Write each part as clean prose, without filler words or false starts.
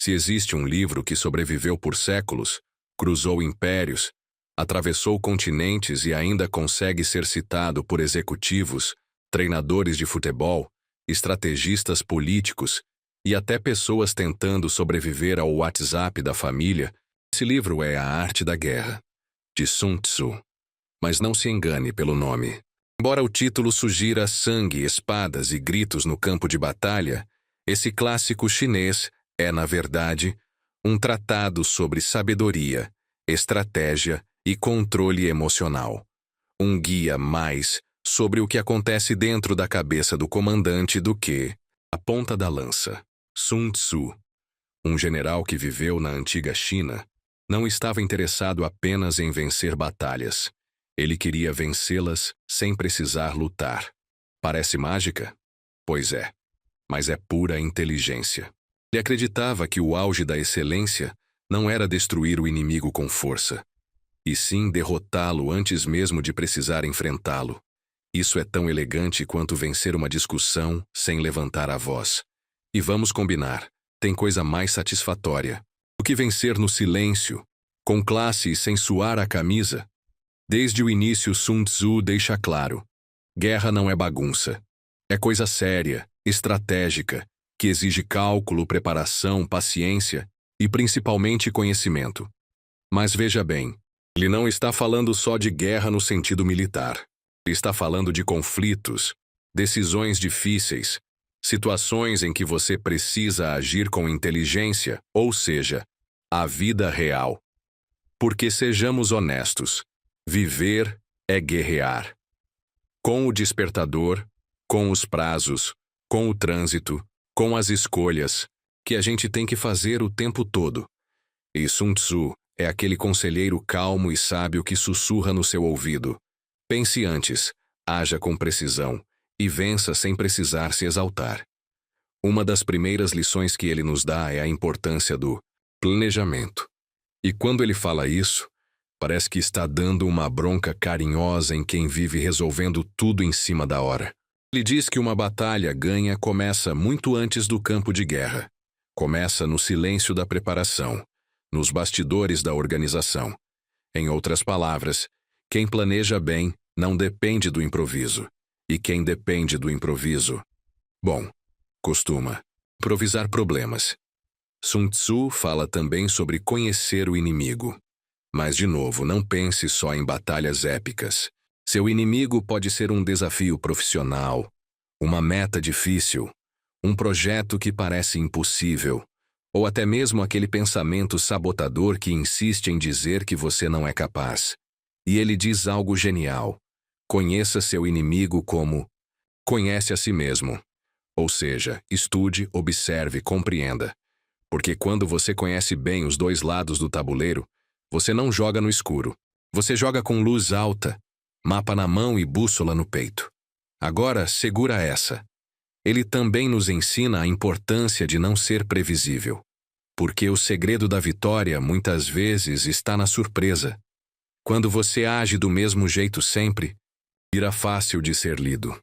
Se existe um livro que sobreviveu por séculos, cruzou impérios, atravessou continentes e ainda consegue ser citado por executivos, treinadores de futebol, estrategistas políticos e até pessoas tentando sobreviver ao WhatsApp da família, esse livro é A Arte da Guerra, de Sun Tzu. Mas não se engane pelo nome. Embora o título sugira sangue, espadas e gritos no campo de batalha, esse clássico chinês é, na verdade, um tratado sobre sabedoria, estratégia e controle emocional. Um guia mais sobre o que acontece dentro da cabeça do comandante do que a ponta da lança. Sun Tzu, um general que viveu na antiga China, não estava interessado apenas em vencer batalhas. Ele queria vencê-las sem precisar lutar. Parece mágica? Pois é, mas é pura inteligência. Ele acreditava que o auge da excelência não era destruir o inimigo com força, e sim derrotá-lo antes mesmo de precisar enfrentá-lo. Isso é tão elegante quanto vencer uma discussão sem levantar a voz. E vamos combinar, tem coisa mais satisfatória do que vencer no silêncio, com classe e sem suar a camisa. Desde o início, Sun Tzu deixa claro: guerra não é bagunça. É coisa séria, estratégica, que exige cálculo, preparação, paciência e principalmente conhecimento. Mas veja bem, ele não está falando só de guerra no sentido militar. Ele está falando de conflitos, decisões difíceis, situações em que você precisa agir com inteligência, ou seja, a vida real. Porque sejamos honestos, viver é guerrear. Com o despertador, com os prazos, com o trânsito, com as escolhas, que a gente tem que fazer o tempo todo. E Sun Tzu é aquele conselheiro calmo e sábio que sussurra no seu ouvido: pense antes, haja com precisão e vença sem precisar se exaltar. Uma das primeiras lições que ele nos dá é a importância do planejamento. E quando ele fala isso, parece que está dando uma bronca carinhosa em quem vive resolvendo tudo em cima da hora. Ele diz que uma batalha ganha começa muito antes do campo de guerra. Começa no silêncio da preparação, nos bastidores da organização. Em outras palavras, quem planeja bem não depende do improviso. E quem depende do improviso, bom, costuma improvisar problemas. Sun Tzu fala também sobre conhecer o inimigo. Mas, de novo, não pense só em batalhas épicas. Seu inimigo pode ser um desafio profissional, uma meta difícil, um projeto que parece impossível, ou até mesmo aquele pensamento sabotador que insiste em dizer que você não é capaz. E ele diz algo genial: conheça seu inimigo como conhece a si mesmo. Ou seja, estude, observe, compreenda. Porque quando você conhece bem os dois lados do tabuleiro, você não joga no escuro. Você joga com luz alta, mapa na mão e bússola no peito. Agora, segura essa. Ele também nos ensina a importância de não ser previsível. Porque o segredo da vitória, muitas vezes, está na surpresa. Quando você age do mesmo jeito sempre, vira fácil de ser lido.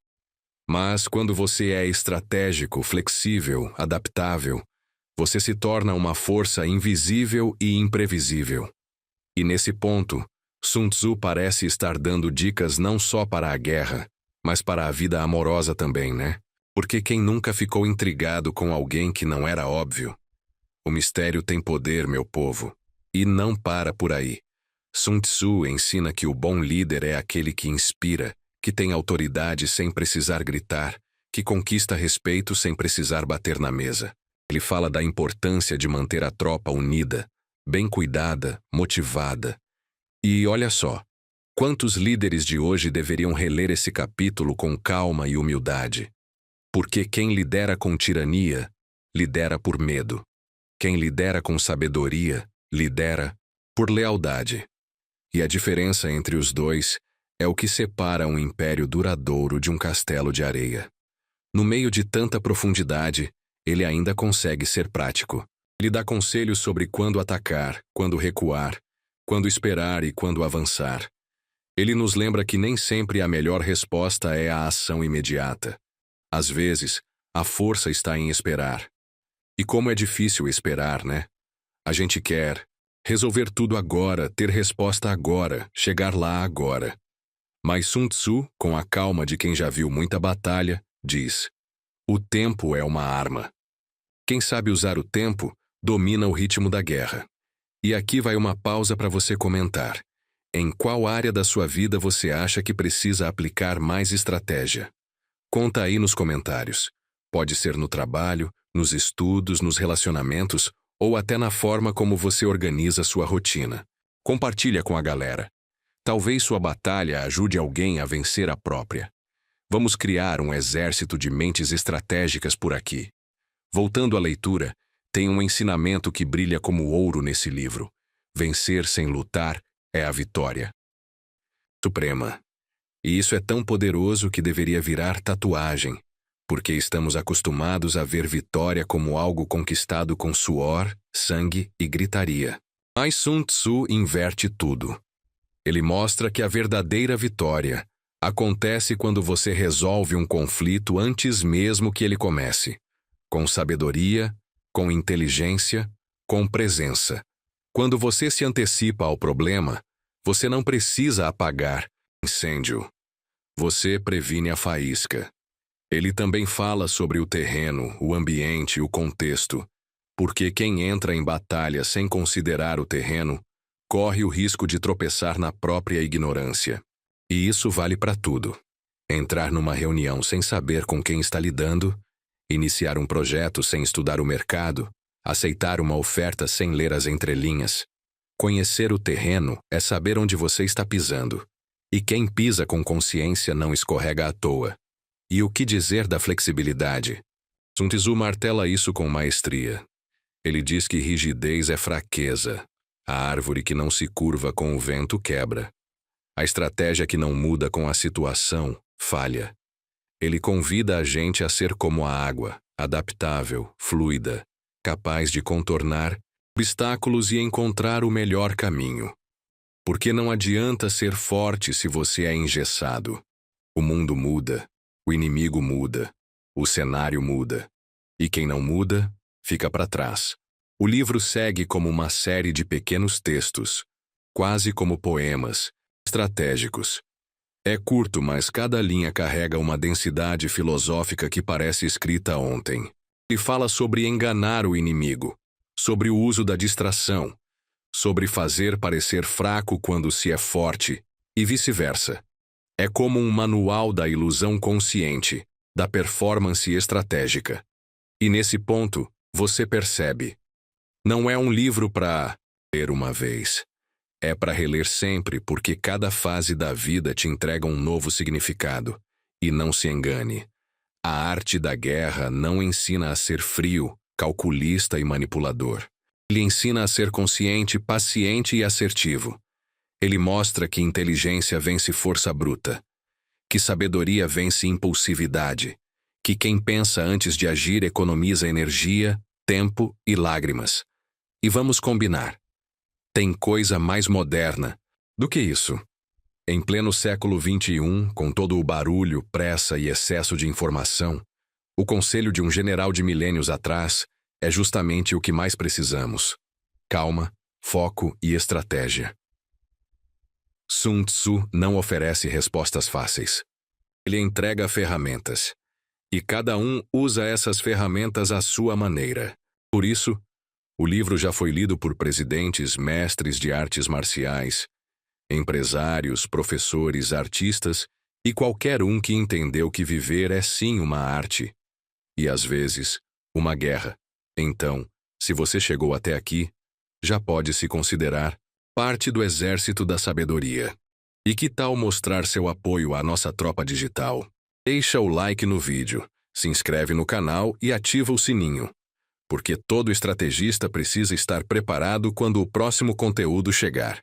Mas quando você é estratégico, flexível, adaptável, você se torna uma força invisível e imprevisível. E nesse ponto, Sun Tzu parece estar dando dicas não só para a guerra, mas para a vida amorosa também, né? Porque quem nunca ficou intrigado com alguém que não era óbvio? O mistério tem poder, meu povo. E não para por aí. Sun Tzu ensina que o bom líder é aquele que inspira, que tem autoridade sem precisar gritar, que conquista respeito sem precisar bater na mesa. Ele fala da importância de manter a tropa unida, bem cuidada, motivada. E olha só, quantos líderes de hoje deveriam reler esse capítulo com calma e humildade? Porque quem lidera com tirania, lidera por medo. Quem lidera com sabedoria, lidera por lealdade. E a diferença entre os dois é o que separa um império duradouro de um castelo de areia. No meio de tanta profundidade, ele ainda consegue ser prático. Ele dá conselhos sobre quando atacar, quando recuar, quando esperar e quando avançar. Ele nos lembra que nem sempre a melhor resposta é a ação imediata. Às vezes, a força está em esperar. E como é difícil esperar, né? A gente quer resolver tudo agora, ter resposta agora, chegar lá agora. Mas Sun Tzu, com a calma de quem já viu muita batalha, diz: o tempo é uma arma. Quem sabe usar o tempo, domina o ritmo da guerra. E aqui vai uma pausa para você comentar. Em qual área da sua vida você acha que precisa aplicar mais estratégia? Conta aí nos comentários. Pode ser no trabalho, nos estudos, nos relacionamentos ou até na forma como você organiza sua rotina. Compartilha com a galera. Talvez sua batalha ajude alguém a vencer a própria. Vamos criar um exército de mentes estratégicas por aqui. Voltando à leitura, tem um ensinamento que brilha como ouro nesse livro. Vencer sem lutar é a vitória suprema. E isso é tão poderoso que deveria virar tatuagem, porque estamos acostumados a ver vitória como algo conquistado com suor, sangue e gritaria. Mas Sun Tzu inverte tudo. Ele mostra que a verdadeira vitória acontece quando você resolve um conflito antes mesmo que ele comece, com sabedoria, com inteligência, com presença. Quando você se antecipa ao problema, você não precisa apagar o incêndio. Você previne a faísca. Ele também fala sobre o terreno, o ambiente e o contexto, porque quem entra em batalha sem considerar o terreno corre o risco de tropeçar na própria ignorância. E isso vale para tudo. Entrar numa reunião sem saber com quem está lidando, iniciar um projeto sem estudar o mercado, aceitar uma oferta sem ler as entrelinhas. Conhecer o terreno é saber onde você está pisando. E quem pisa com consciência não escorrega à toa. E o que dizer da flexibilidade? Sun Tzu martela isso com maestria. Ele diz que rigidez é fraqueza. A árvore que não se curva com o vento quebra. A estratégia que não muda com a situação falha. Ele convida a gente a ser como a água, adaptável, fluida, capaz de contornar obstáculos e encontrar o melhor caminho. Porque não adianta ser forte se você é engessado. O mundo muda, o inimigo muda, o cenário muda. E quem não muda, fica para trás. O livro segue como uma série de pequenos textos, quase como poemas, estratégicos. É curto, mas cada linha carrega uma densidade filosófica que parece escrita ontem. Ele fala sobre enganar o inimigo, sobre o uso da distração, sobre fazer parecer fraco quando se é forte, e vice-versa. É como um manual da ilusão consciente, da performance estratégica. E nesse ponto, você percebe. Não é um livro para ler uma vez. É para reler sempre, porque cada fase da vida te entrega um novo significado. E não se engane. A arte da guerra não ensina a ser frio, calculista e manipulador. Ele ensina a ser consciente, paciente e assertivo. Ele mostra que inteligência vence força bruta, que sabedoria vence impulsividade, que quem pensa antes de agir economiza energia, tempo e lágrimas. E vamos combinar. Tem coisa mais moderna do que isso. Em pleno século XXI, com todo o barulho, pressa e excesso de informação, o conselho de um general de milênios atrás é justamente o que mais precisamos. Calma, foco e estratégia. Sun Tzu não oferece respostas fáceis. Ele entrega ferramentas. E cada um usa essas ferramentas à sua maneira. Por isso, o livro já foi lido por presidentes, mestres de artes marciais, empresários, professores, artistas e qualquer um que entendeu que viver é sim uma arte. E às vezes, uma guerra. Então, se você chegou até aqui, já pode se considerar parte do exército da sabedoria. E que tal mostrar seu apoio à nossa tropa digital? Deixa o like no vídeo, se inscreve no canal e ativa o sininho. Porque todo estrategista precisa estar preparado quando o próximo conteúdo chegar.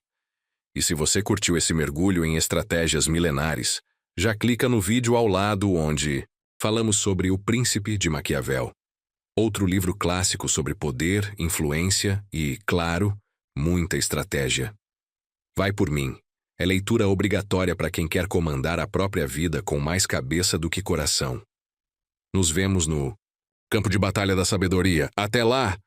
E se você curtiu esse mergulho em estratégias milenares, já clica no vídeo ao lado onde falamos sobre O Príncipe de Maquiavel. Outro livro clássico sobre poder, influência e, claro, muita estratégia. Vai por mim. É leitura obrigatória para quem quer comandar a própria vida com mais cabeça do que coração. Nos vemos no campo de batalha da sabedoria. Até lá!